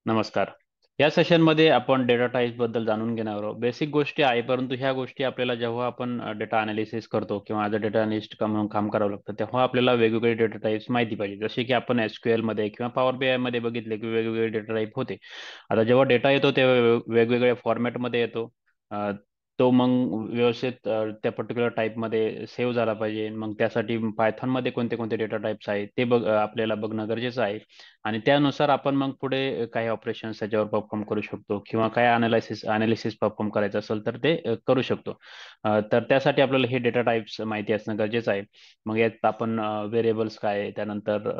नमस्कार. या सेशनमध्ये आपण डेटा टाइप्स बद्दल जाणून घेणार आहोत. बेसिक गोष्टी आहे, परंतु ह्या गोष्टी आपल्याला जेव्हा आपण डेटा अनालिसिस करतो किंवा ॲज अ डेटा अनालिस्ट म्हणून काम करावं लागतं, तेव्हा आपल्याला वेगवेगळे डेटा टाइप्स माहिती पाहिजे. जसे की आपण SQL मध्ये किंवा पॉवर BI मध्ये बघितले की वेगवेगळे डेटा टाइप होते. आता जेव्हा डेटा येतो तेव्हा वेगवेगळ्या फॉर्मॅटमध्ये येतो. अ, तो मग व्यवस्थित त्या पर्टिक्युलर टाईपमध्ये सेव्ह झाला पाहिजे. मग त्यासाठी पायथॉनमध्ये कोणते कोणते डेटा टाइप्स आहेत ते आपल्याला बघणं गरजेचं आहे. आणि त्यानुसार आपण मग पुढे काही ऑपरेशन्स त्याच्यावर परफॉर्म करू शकतो किंवा काय अनालिसिस परफॉर्म करायचं असेल तर ते करू शकतो. तर त्यासाठी आपल्याला हे डेटा टाइप्स माहिती असणं गरजेचं आहे. मग यात आपण व्हेरिएबल्स काय, त्यानंतर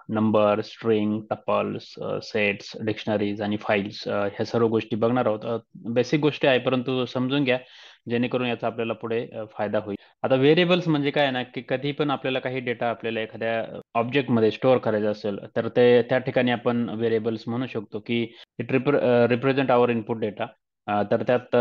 number, string, tuples, sets, dictionaries आणि फाईल्स ह्या सर्व गोष्टी बघणार आहोत. बेसिक गोष्टी आहे, परंतु समजून घ्या जेणेकरून याचा आपल्याला पुढे फायदा होईल. आता व्हेरिएबल्स म्हणजे काय ना, की कधी पण आपल्याला काही डेटा आपल्याला एखाद्या ऑब्जेक्टमध्ये स्टोअर करायचं असेल तर ते त्या ठिकाणी आपण व्हेरिएबल्स म्हणू शकतो की it represent our input data. तर त्यात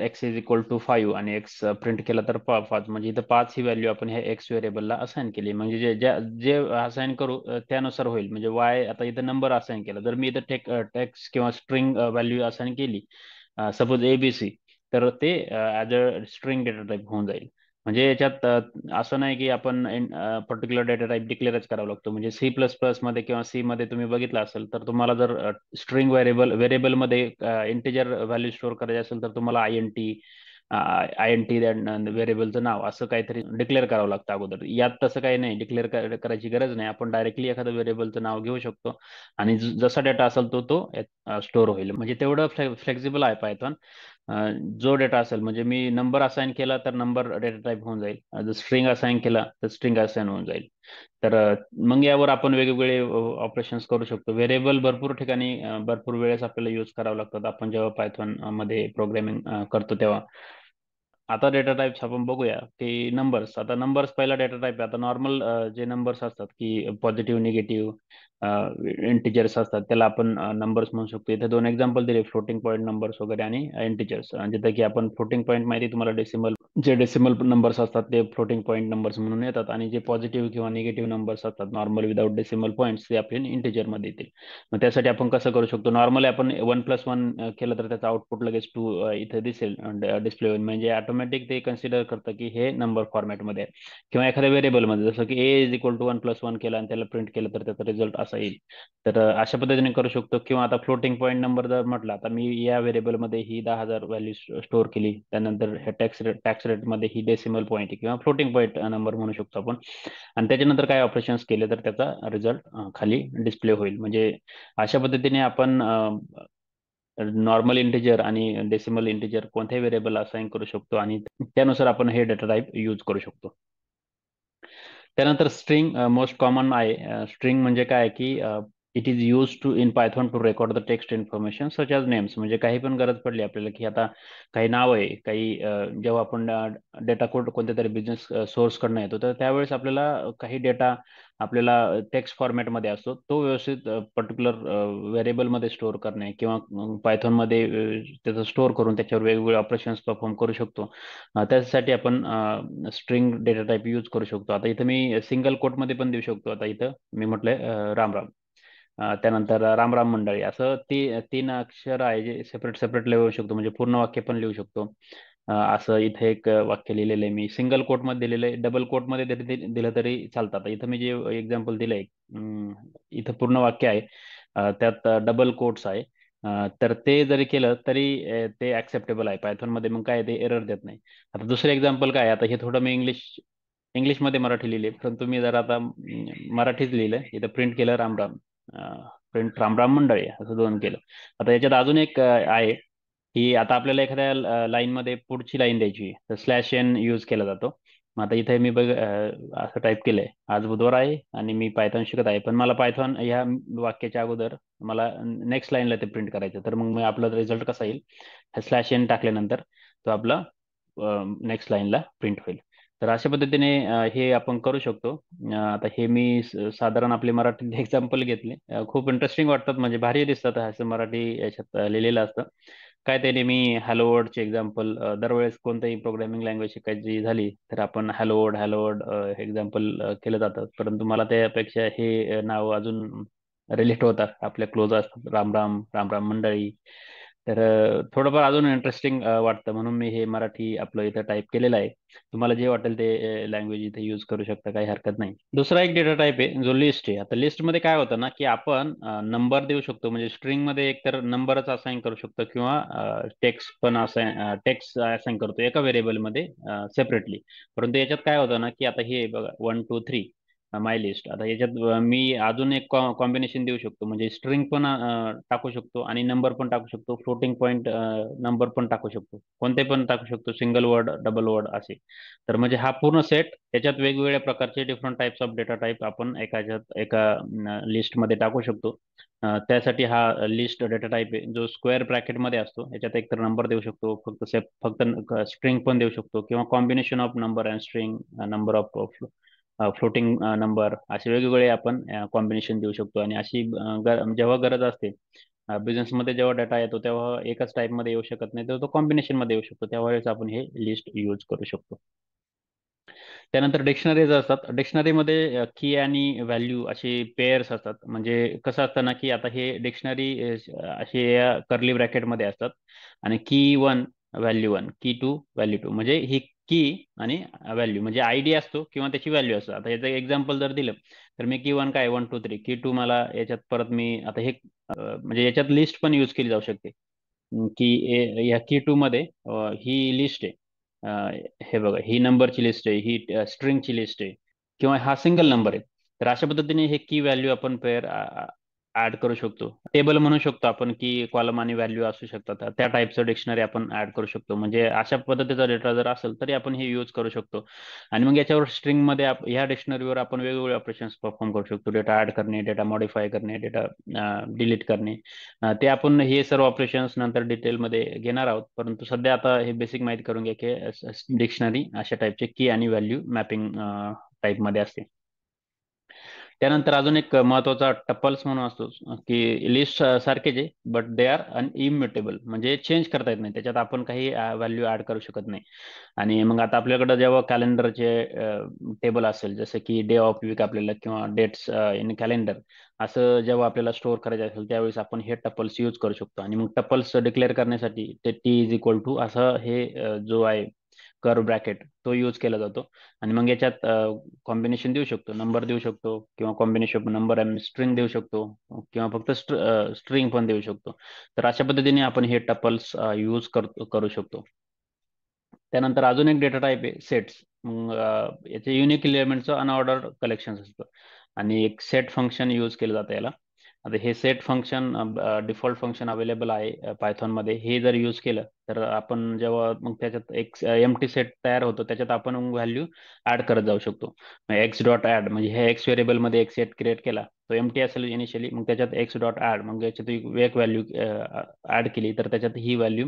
एक्स इज इक्वल टू 5 आणि एक्स प्रिंट केला तर 5, म्हणजे इथं 5 ही व्हॅल्यू आपण ह्या एक्स व्हेरिएबलला असाइन केली. म्हणजे जे असाइन करू त्यानुसार होईल. म्हणजे वाय, आता इथं नंबर असाइन केला, जर मी इथं टेक्स्ट किंवा स्ट्रिंग व्हॅल्यू असाइन केली, सपोज ABC, तर ते as a string data type होऊन जाईल. म्हणजे याच्यात असं नाही की आपण पर्टिक्युलर डेटा टाइप डिक्लेअरच करावा लागतो. म्हणजे C++ मध्ये किंवा सी मध्ये तुम्ही बघितलं असेल तर तुम्हाला जर स्ट्रिंग व्हेरिएबलमध्ये इंटिजर व्हॅल्यू स्टोअर करायची असेल तर तुम्हाला आय एन टी व्हेरिएबलचं नाव असं काहीतरी डिक्लेअर करावं लागतं अगोदर. यात तसं काही नाही, डिक्लेअर करायची गरज नाही. आपण डायरेक्टली एखादं व्हेरिएबलचं नाव घेऊ शकतो आणि जसा डेटा असेल तो स्टोअर होईल. म्हणजे तेवढं फ्लेक्झिबल आहे पायथॉन. जो डेटा असेल, म्हणजे मी नंबर असाइन केला तर नंबर डेटा टाइप होऊन जाईल, जर स्ट्रिंग असाइन केला तर स्ट्रिंग असाइन होऊन जाईल. तर मग यावर आपण वेगवेगळे ऑपरेशन्स करू शकतो. व्हेरिएबल भरपूर ठिकाणी भरपूर वेळेस आपल्याला यूज करावं लागतात आपण जेव्हा पायथॉन मध्ये प्रोग्रामिंग करतो तेव्हा. आता डेटा टाइप्स आपण बघूया की नंबर्स. आता नंबर्स पहिला डेटा टाइप आहे. आता नॉर्मल जे नंबर्स असतात की पॉझिटिव्ह, निगेटिव्ह, इंटिजर्स असतात, त्याला आपण नंबर्स म्हणू शकतो. इथे दोन एक्झाम्पल दिले, फ्लोटिंग पॉईंट नंबर्स वगैरे आणि इंटिजर्स. जिथे की आपण फ्लोटिंग पॉईंट माहिती तुम्हाला जे डेसिमल नंबर्स असतात ते फ्लोटिंग पॉईंट नंबर्स म्हणून येतात, आणि जे पॉझिटिव्ह किंवा निगेटिव्ह नंबर्स असतात नॉर्मल विदाउट डेसिमल पॉईंट्स ते आपले इंटिजर मध्ये येतील. मग त्यासाठी आपण कसं करू शकतो, नॉर्मली आपण 1+1 केलं तर त्याचं आउटपुट लगेच 2 इथे दिसेल डिस्प्ले होईल. म्हणजे ऑटोमॅटिक ते कन्सिडर करतं की हे नंबर फॉर्मॅटमध्ये आहे. किंवा एखाद्या व्हेरिएबलमध्ये जसं की A=1+1 केला आणि त्याला प्रिंट केलं तर त्याचा रिझल्ट असा येईल. तर अशा पद्धतीने करू शकतो. किंवा आता फ्लोटिंग पॉईंट नंबर जर म्हटलं, आता मी या व्हेरिएबलमध्ये ही 10,000 व्हॅल्यू स्टोअर केली, त्यानंतर हे टॅक्स रेटमध्ये ही डेसिमल पॉईंट किंवा फ्लोटिंग पॉईंट नंबर म्हणू शकतो आपण, आणि त्याच्यानंतर काय ऑपरेशन्स केले तर त्याचा रिझल्ट खाली डिस्प्ले होईल. म्हणजे अशा पद्धतीने आपण नॉर्मल इंटिजर आणि डेसिमल इंटिजर कोणत्याही व्हेरिएबल असाइन करू शकतो आणि त्यानुसार आपण हे डेटा टाइप यूज करू शकतो. त्यानंतर स्ट्रिंग मोस्ट कॉमन आहे. स्ट्रिंग म्हणजे काय की it is use to in Python to record the text information such as names. म्हणजे काही पण गरज पडली आपल्याला की आता काही नाव आहे, काही जेव्हा आपण डेटा कोड कोणत्या तरी बिझनेस सोर्स कडनं येतो तर त्यावेळेस आपल्याला काही डेटा आपल्याला टेक्स्ट फॉर्मॅटमध्ये असतो, तो व्यवस्थित पर्टिक्युलर व्हेरिएबलमध्ये स्टोअर करणे किंवा पायथॉनमध्ये त्याचं स्टोअर करून त्याच्यावर वेगवेगळे ऑपरेशन्स परफॉर्म करू शकतो. त्यासाठी आपण स्ट्रिंग डेटा टाइप यूज करू शकतो. आता इथं मी सिंगल कोटमध्ये पण देऊ शकतो. आता इथं मी म्हटलंय राम राम, त्यानंतर राम राम मंडळी, असं तीन अक्षर आहे जे सेपरेट सेपरेट लिहू शकतो. म्हणजे पूर्ण वाक्य पण लिहू शकतो. असं इथे एक वाक्य लिहिलेलं आहे मी, सिंगल कोटमध्ये दिलेलं आहे, डबल कोटमध्ये दिलं तरी चालतं. आता इथं मी जे एक्झाम्पल दिलंय, इथं पूर्ण वाक्य आहे, त्यात डबल कोट्स आहे. तर ते जरी केलं तरी ते ऍक्सेप्टेबल आहे पायथॉनमध्ये. मग काय ते एरर देत नाही. आता दुसरं एक्झाम्पल काय, आता हे थोडं मी इंग्लिशमध्ये मराठी लिहिले, परंतु मी जर आता मराठीच लिहिलं, इथं प्रिंट केलं राम राम, प्रिंट राम राम मंडळी असं दोन केलं. आता याच्यात अजून एक आहे की आता आपल्याला एखाद्या लाईनमध्ये पुढची लाईन द्यायची तर /n यूज केला जातो. मग आता इथे मी असं टाईप केलंय, आज बुधवार आहे आणि मी पायथॉन शिकत आहे, पण मला पायथॉन ह्या वाक्याच्या अगोदर मला नेक्स्ट लाईनला ते प्रिंट करायचं. तर मग आपला रिझल्ट कसा येईल, /n टाकल्यानंतर तो आपला नेक्स्ट लाईनला प्रिंट होईल. तर अशा पद्धतीने हे आपण करू शकतो. आता हे मी साधारण आपले मराठी एक्झाम्पल घेतले, खूप इंटरेस्टिंग वाटतात, म्हणजे भारी दिसतात असं मराठी याच्यात लिहिलेलं असतं. काय ते नेहमी हॅलो वर्डचे एक्झाम्पल, दरवेळेस कोणत्याही प्रोग्रामिंग लँग्वेज शिकायची झाली तर आपण हॅलो वर्ड एक्झाम्पल केलं जातं, परंतु मला त्यापेक्षा हे नाव अजून रिलेट होतात, आपल्या क्लोज असतात, राम राम राम राम मंडळी. तर थोडंफार अजून इंटरेस्टिंग वाटतं, म्हणून मी हे मराठी आपलं इथं टाईप केलेलं आहे. तुम्हाला जे वाटेल ते लँग्वेज इथे यूज करू शकता, काही हरकत नाही. दुसरा एक डेटा टाईप आहे जो लिस्ट आहे. आता लिस्टमध्ये काय होतं ना, की आपण नंबर देऊ शकतो, म्हणजे स्ट्रिंगमध्ये एकतर नंबरच असाइन करू शकतो किंवा टेक्स्ट पण असाइन, टेक्स्ट असाइन करतो एका व्हेरिएबलमध्ये सेपरेटली. परंतु याच्यात काय होतं ना, की आता हे बघा 1 2 3 माय लिस्ट. आता याच्यात मी अजून एक कॉम्बिनेशन देऊ शकतो, म्हणजे स्ट्रिंग पण टाकू शकतो आणि नंबर पण टाकू शकतो, फ्लोटिंग पॉईंट नंबर पण टाकू शकतो, कोणते पण टाकू शकतो, सिंगल वर्ड डबल वर्ड असे. तर म्हणजे हा पूर्ण सेट, त्याच्यात वेगवेगळ्या प्रकारचे different types of data type आपण एका लिस्टमध्ये टाकू शकतो. त्यासाठी हा लिस्ट डेटा टाइप आहे जो स्क्वेअर ब्रॅकेटमध्ये असतो. याच्यात एकतर नंबर देऊ शकतो, फक्त स्ट्रिंग पण देऊ शकतो, किंवा combination of number and string, number of floating number, असे वेगवेगळे आपण कॉम्बिनेशन देऊ शकतो. आणि अशी जेव्हा गरज असते बिझनेसमध्ये, जेव्हा डाटा येतो तेव्हा एकाच टाईपमध्ये येऊ शकत नाही, तर तो कॉम्बिनेशन मध्ये येऊ शकतो, त्यावेळेस आपण हे लिस्ट यूज करू शकतो. त्यानंतर डिक्शनरीज असतात. डिक्शनरीमध्ये की आणि व्हॅल्यू असे पेअर्स असतात. म्हणजे कसं असतं ना, की आता हे डिक्शनरी असे कर्ली ब्रॅकेटमध्ये असतात, आणि की 1 व्हॅल्यू 1, की 2 व्हॅल्यू 2, म्हणजे ही की आणि व्हॅल्यू म्हणजे आयडी असतो किंवा त्याची व्हॅल्यू असतो. आता याचं एक्झाम्पल जर दिलं तर मी की 1 काय 1 2 3, की 2 मला याच्यात परत मी आता हे म्हणजे याच्यात लिस्ट पण यूज केली जाऊ शकते. की या की 2 मध्ये ही लिस्ट आहे. हे बघा, ही नंबरची लिस्ट आहे, ही स्ट्रिंगची लिस्ट आहे, किंवा हा सिंगल नंबर आहे. तर अशा पद्धतीने हे की व्हॅल्यू आपण पेअर ऍड करू शकतो. टेबल म्हणू शकतो आपण, की कॉलम आणि व्हॅल्यू असू शकतात, त्या टाईपचं डिक्शनरी आपण ऍड करू शकतो. म्हणजे अशा पद्धतीचा डेटा जर असेल तरी आपण हे यूज करू शकतो. आणि मग याच्यावर स्ट्रिंगमध्ये ह्या डिक्शनरीवर आपण वेगवेगळे ऑपरेशन्स परफॉर्म करू शकतो. डेटा ऍड करणे, डेटा मॉडिफाय करणे, डेटा डिलीट करणे. ते आपण हे सर्व ऑपरेशन्स नंतर डिटेलमध्ये घेणार आहोत, परंतु सध्या आता हे बेसिक माहिती करून घ्या की डिक्शनरी अशा टाईपचे की आणि व्हॅल्यू मॅपिंग टाईपमध्ये असते. त्यानंतर अजून एक महत्वाचा टपल्स म्हणून असतो, की लिस्ट सारखेच आहे बट दे आर इम्युटेबल, म्हणजे चेंज करता येत नाही, त्याच्यात आपण काही व्हॅल्यू ऍड करू शकत नाही. आणि मग आता आपल्याकडे जेव्हा कॅलेंडरचे टेबल असेल, जसं की डे ऑफ वीक आपल्याला, किंवा डेट्स इन कॅलेंडर, असं जेव्हा आपल्याला स्टोअर करायचं असेल त्यावेळेस आपण हे टपल्स यूज करू शकतो. आणि मग टपल्स डिक्लेअर करण्यासाठी ते T=2 असं हे जो आहे कर्व ब्रॅकेट, तो यूज केला जातो. आणि मग याच्यात कॉम्बिनेशन देऊ शकतो, नंबर देऊ शकतो, किंवा कॉम्बिनेशन नंबर आणि स्ट्रिंग देऊ शकतो, किंवा फक्त स्ट्रिंग पण देऊ शकतो. तर अशा पद्धतीने आपण हे टपल्स यूज करू शकतो. त्यानंतर अजून एक डेटा टाईप आहे सेट्स. मग याचे युनिक एलिमेंटचं अनऑर्डर्ड कलेक्शन असतं, आणि एक सेट फंक्शन यूज केलं जातं याला. आता हे set function default function available आहे पायथॉनमध्ये. हे जर यूज केलं तर आपण जेव्हा मग त्याच्यात एक एम्प्टी सेट तयार होतो, त्याच्यात आपण व्हॅल्यू ऍड करत जाऊ शकतो. एक्स डॉट ऍड, म्हणजे हे एक्स व्हेरिएबलमध्ये एक सेट क्रिएट केला, तो एम्प्टी असेल इनिशियली, मग त्याच्यात एक्स डॉट ऍड, मग याच्यात एक व्हॅल्यू ऍड केली तर त्याच्यात ही व्हॅल्यू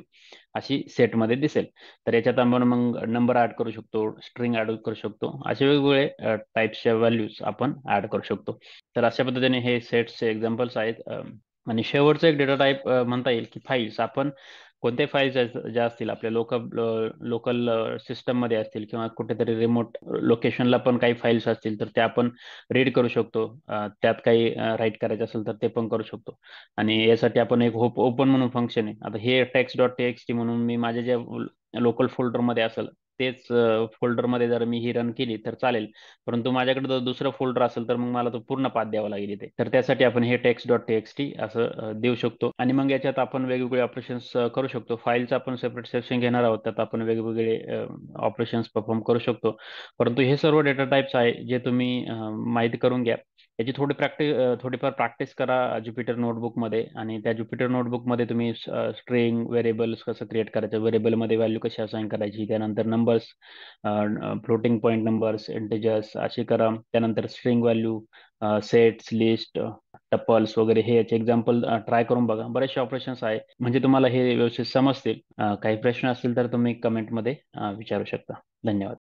अशी सेटमध्ये दिसेल. तर याच्यात आपण मग नंबर ऍड करू शकतो, स्ट्रिंग ऍड करू शकतो, असे वेगवेगळे टाईप्सच्या व्हॅल्यूज आपण ऍड करू शकतो. तर अशा पद्धतीने हे सेट्सचे एक्झाम्पल्स आहेत. आणि शेवटचं एक डेटा टाईप म्हणता येईल की फाईल्स. आपण कोणते फाईल्स ज्या असतील आपल्या लोकल सिस्टममध्ये असतील, किंवा कुठेतरी रिमोट लोकेशनला पण काही फाईल्स असतील, तर त्या आपण रीड करू शकतो. त्यात काही राईट करायचं असेल तर ते पण करू शकतो. आणि यासाठी आपण एक ओपन म्हणून फंक्शन आहे. आता हे text.txt म्हणून मी माझ्या ज्या लोकल फोल्डरमध्ये असेल तेच फोल्डरमध्ये जर मी ही रन केली तर चालेल. परंतु माझ्याकडे जर दुसरं फोल्डर असेल तर मग मला तो पूर्ण पाथ द्यावा लागेल इथे. तर त्यासाठी आपण हे text.txt असं देऊ शकतो. आणि मग याच्यात आपण वेगवेगळे ऑपरेशन्स करू शकतो. फाईलचं आपण सेपरेट सेक्शन घेणार आहोत, त्यात आपण वेगवेगळे ऑपरेशन्स परफॉर्म करू शकतो. परंतु हे सर्व डेटा टाइप्स आहे जे तुम्ही माहिती करून घ्या. याची थोडीफार प्रॅक्टिस करा ज्युपिटर नोटबुकमध्ये. आणि त्या ज्युपिटर नोटबुकमध्ये तुम्ही स्ट्रिंग व्हेरिएबल्स कसं क्रिएट करायचं, व्हेरिएबलमध्ये व्हॅल्यू कशी असाइन करायची, त्यानंतर numbers, floating point numbers, integers अशी करा. त्यानंतर string value, sets, list, tuples वगैरे, हे याचे एक्झाम्पल ट्राय करून बघा. बरेचसे ऑपरेशन्स आहे, म्हणजे तुम्हाला हे व्यवस्थित समजतील. काही प्रश्न असतील तर तुम्ही कमेंटमध्ये विचारू शकता. धन्यवाद.